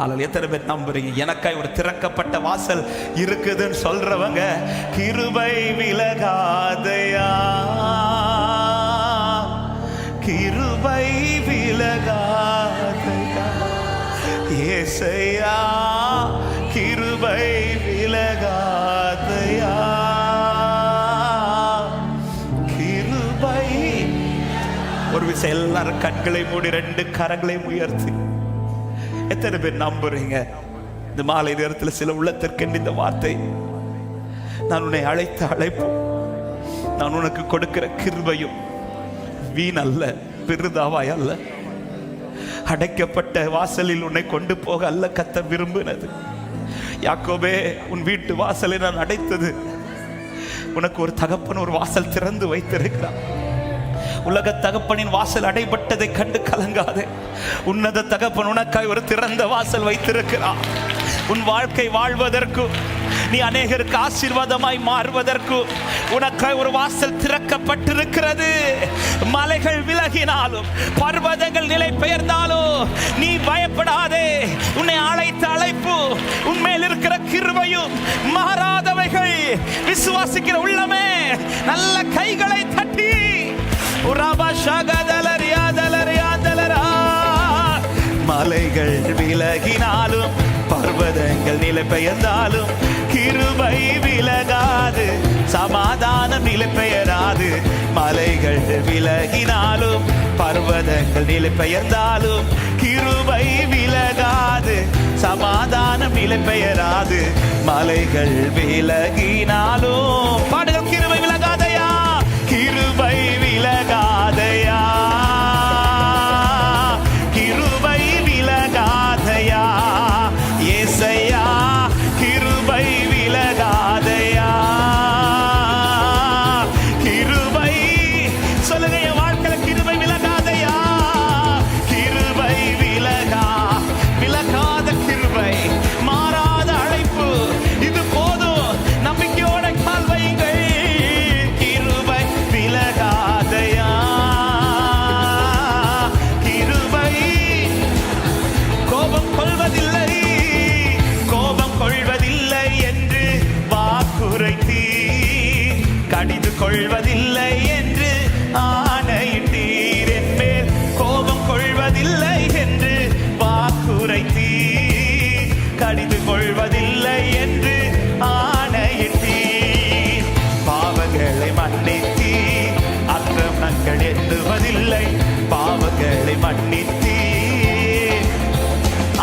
அதில் எத்தனை பேர் நம்புறீங்க எனக்காய் ஒரு திறக்கப்பட்ட வாசல் இருக்குதுன்னு சொல்றவங்க? கிருபை விலகாதையா, கிருபை விலகாதையா, ஏசையா கிருபை விலகாதையா, கிருபை. ஒரு விஷயம், எல்லாரும் கண்களை மூடி 2 கரங்களை உயர்த்தி எத்தனை பேர் நம்புறீங்க? இந்த மாலை நேரத்தில் சில உள்ளத்திற்கு இந்த வார்த்தை, நான் உன்னை அழைத்த அழைப்பும் நான் உனக்கு கொடுக்கிற கிருபையும் வீண் அல்ல, விருதாவாய் அல்ல. அடைக்கப்பட்ட வாசலில் உன்னை கொண்டு போக அல்ல கர்த்தர் விரும்பினது. யாக்கோபே, உன் வீட்டு வாசலை நான் அடைத்தது. உனக்கு ஒரு தகப்பன் ஒரு வாசல் திறந்து வைத்திருக்கிறார். உலக தகப்பனின் வாசல் அடைபட்டதை கண்டு கலங்காதே. உன்னத தகப்பன் உனக்காய் ஒரு திறந்த வாசல் வைத்திருக்கிறார். உன் வாழ்க்கை வாழ்வதற்கு, நீ அநேகருக்கு ஆசீர்வாதமாய் மாறுவதற்கு உனக்காய் ஒரு வாசல் திறக்கப்பட்டிருக்கிறது. மலைகள் விலகினாலும் பர்வதங்கள் நிலை பெயர்ந்தாலும் நீ பயப்படாதே. உன்னை அழைத்த அழைப்பு, உன்மேல் இருக்கிற கிருபையும் மாறாதவைகள். விசுவாசிக்கிற உள்ளமே நல்ல கைகளை தட்டி மலைகள் விலகினாலும் பர்வதங்கள் நிலை பெயர்ந்தாலும் கிருபை விலகாது, சமாதானம் நிலை பெயராது. மலைகள் விலகினாலும் பர்வதங்கள் நிலை பெயர்ந்தாலும் கிருபை விலகாது, சமாதானம் நிலை பெயராது. மலைகள் விலகினாலும் பாடுகள், கிருபை விலகாதையா, கிருபை விலகாதையா, கிருபை விலகாதையா, ஏசையா கிருபை விலகாதையா, கிருபை. சொல்லுங்க, என் வாழ்க்கையில கிருபை விலகாதையா, கிருபை விலகாத கிருபை, மாறாத அழைப்பு. இது போதும், நம்பிக்கையோட கால் வைங்கள். கிருபை விலகாதையா, கிருபை. கோபம் கொள்வதில்லை, கோபம் கொள்வதில்லை என்று வாக்குரைத்தீ, கடிந்து கொள்வதில்லை என்று ஆணையிட்டீர். என் மேல் கோபம் கொள்வதில்லை என்று வாக்குரைத்தீ, கடிந்து கொள்வதில்லை என்று ஆணையிட்டீர். பாவங்களை மன்னித்தீ, அக்கிரமங்கள் எண்ணுவதில்லை. பாவங்களை மன்னித்தீ,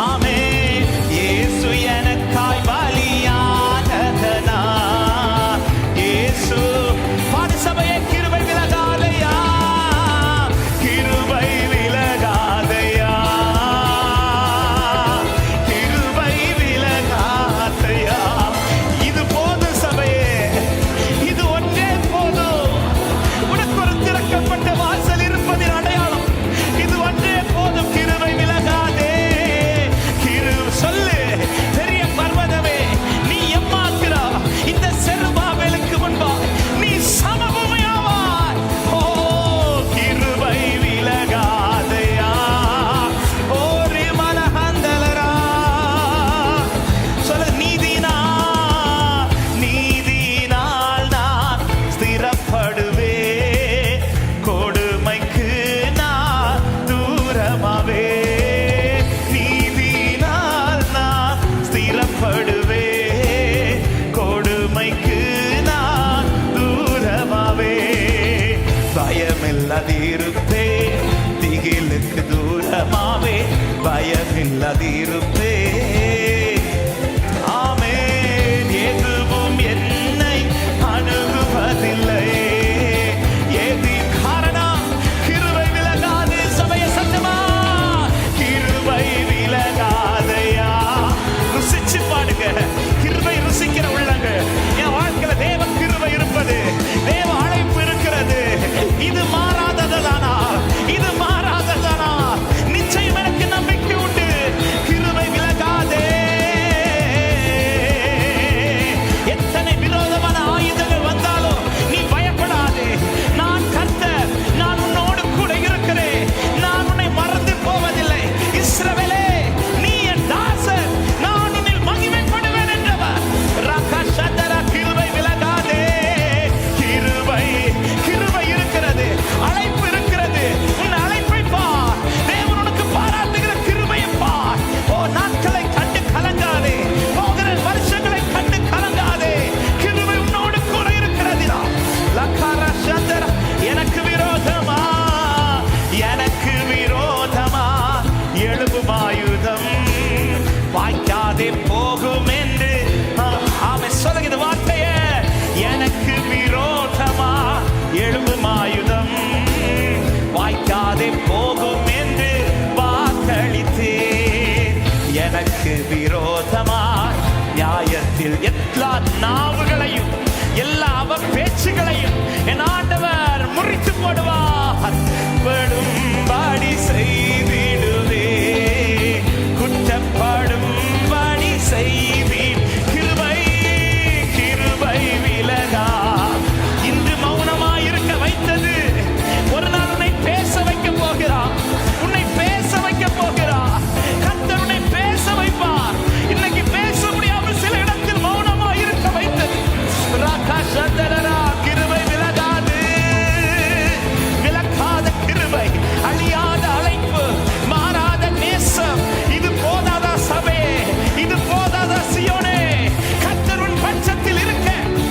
ஆமே. இயேசு எனக்காய் பலியானதனா, இயேசு. பாடு சபையே, கிருபை விலகாதையா, கிருபை விலகாதையா, கிருபை விலகாதையா. இது போதும் சபையே, இது ஒன்றே போதும். உனக்கு ஒரு திறக்கப்பட்ட வாசல் இருப்பதின் அடையாளம் இது ஒன்றே போதும். கிருபை விலகாதே. சொல்லு, பெரிய பர்வதமே, நீ எம்மாத்திரா இந்த செருபாபேலுக்கு முன்பா நீ சமபூமியாவாய். ஓ, கிருபை விலகாதையா, ஓரி மனஹந்தலரா. சொல்ல, நீதினால் நான் ஸ்திரப்படுவே, கொடுமைக்கு நான் தூரமாவே. நீதினால் நான் ஸ்திரப்படுவே, கொடுமைக்கு நான் தூரமாவே. பயமில்லாதிருப்பே, திகிலுக்கு தூரமாவே. பயமில்லாதிருப்பே, ஆமென். எதுவும் என்னை அணுகுவதில்லை. எதி காரணம்? கிருபை விலகாது. சபைய சத்தமா, கிருபை விலகாதையா. ருசிச்சு பாடுங்க, கிருபை ருசிக்கிற உள்ளங்க. என் வாழ்க்கையில தேவ கிருபை இருப்பது, தேவ அழைப்பு இருக்கிறது. இது மாறாததானா, இது மாறாததானா? நிச்சயம் எனக்கு நம்பிக்கை உண்டு. கிருபை விலகாது. எனக்கு விரோதமாய் நியாயத்தில் எல்லா நாவுகளையும் எல்லா அவ பேச்சுகளையும் என் ஆண்டவர் முறித்து போடுவார். படும்படி செய்திடுவே, குற்றப்படும்படி செய்வீர். கிருபை கிருபை விலகா. இன்று மௌனமாயிருக்க வைத்தது ஒரு நாள் உன்னை பேச வைக்க போகிறார். உன்னை பேச வைக்க போகிறார். கர்த்தர் உன்னை பேச வைப்பார். இன்னைக்கு பேச முடியாமல் சில இடத்தில் மௌனமாயிருக்க வைத்தது ராகாஷந்தரா. கிருபை விலகாது, விலகாத கிருபை, அழியாத அழைப்பு, மாறாத நேசம். இது போதாதா சபையே, இது போதாதா சியோனே? கர்த்தர் உன் பட்சத்தில் இருக்க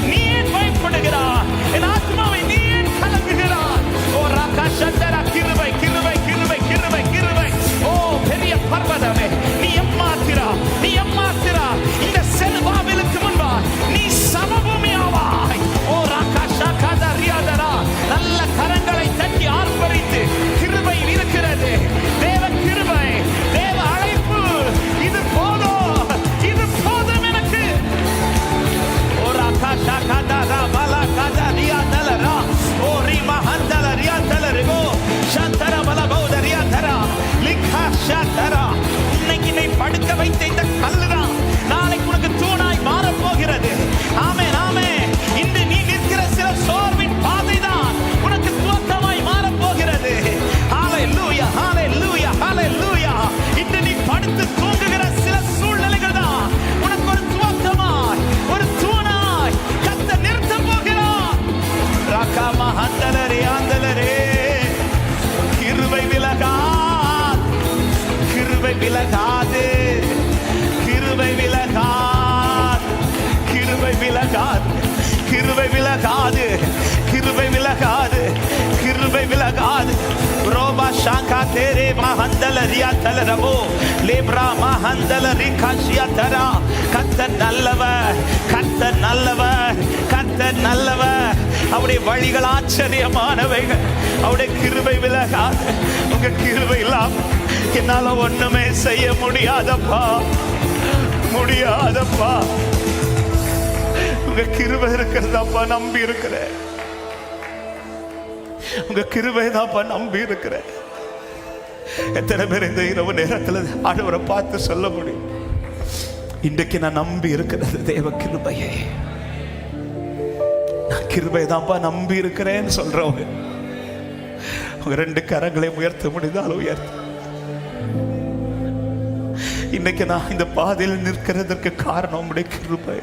நீ ஏன் பயப்படுகிறாய்? என் ஆத்மாவை நீ ஏன் கலங்குகிறாய்? ஓ ராகாஷந்தரா, கிருபை கிருபை கிருபை கிருபை கிருபை. ஓ பெரிய பர்வதமே, நீ எம்மாத்திரா, நீ எம்மாத்திரா. இந்த செல்வாவிலுக்கு முன்பா நீ சமபூமி ஆவாய். ஓ ராகாஷா காதா ரியாதரா. நல்ல கரங்களை தட்டி ஆர்ப்பரித்து கிருபை இருக்கிறது. தேவ கிருபை, தேவ அழைப்பு, இது போதும், இது போதும் எனக்கு. ஓ ராகாஷா காதா ராபாலா காதா ரியாதலரா. ஓ ரிமா ஹந்தல ரியாதலரோ சந்தர பலபௌத ரியாதரா லிகா ஷாதரா. இன்னைக்கு நீ படுக்க வைத்த இந்த கல்லுதான் நாளைக்கு உனக்கு தூணாய் மாறப் போகிறது. ஆமென் ஆமென். இன்று நீ நிற்கிற சில சோர்வின் பாதைதான் உனக்கு துவக்கமாய் மாறப் போகிறது. ஹalleluya ஹalleluya ஹalleluya. இன்று நீ படுத்து தூங்குகிற சில சூழ்நிலைகள் தான் உனக்கு ஒரு துவக்கமாய், ஒரு தூணாய் கர்த்தர் நிறுத்தப் போகிறார். ராகா மஹந்தலரே ஆந்தலரே. கிருபை விலகாது, கிருபை விலகாது, கிருபை விலகாது, கிருபை விலகாது, கிருபை விலகாது, கிருபை விலகாது, கிருபை விலகாது. ரோபா ஷாங்கா தேரே மஹந்தல ரியாதல ரபோ லேப்ரா மஹந்தல ரிகாஷியா தரா. கர்த்தர் நல்லவர், கர்த்தர் நல்லவர், கர்த்தர் நல்லவர். அவருடைய வழிகள் ஆச்சரியமானவைகள். அவருடைய கிருபை விலகாது. உங்க கிருபை இல்லாம என்னால ஒண்ணுமே செய்ய முடியாதப்பா, முடியாதப்பா. உங்க கிருபை இருக்கிறதாப்பா நம்பி இருக்கிறேன். உங்க கிருபை தான்ப்பா நம்பி இருக்கிறேன். எத்தனை பேர் இந்த இரவு நேரத்தில் ஆண்டவரை பார்த்து சொல்ல முடியும்? இன்றைக்கு நான் நம்பி இருக்கிறது தேவ கிருபையே. நான் கிருபை தான்ப்பா நம்பி இருக்கிறேன்னு சொல்றவங்க உங்க ரெண்டு கரங்களை உயர்த்த முடிந்தாலும் உயர்த்த. இன்னைக்கு நான் இந்த பாதையில் நிற்கிறதற்கு காரணம் உங்களுடைய கிருபை.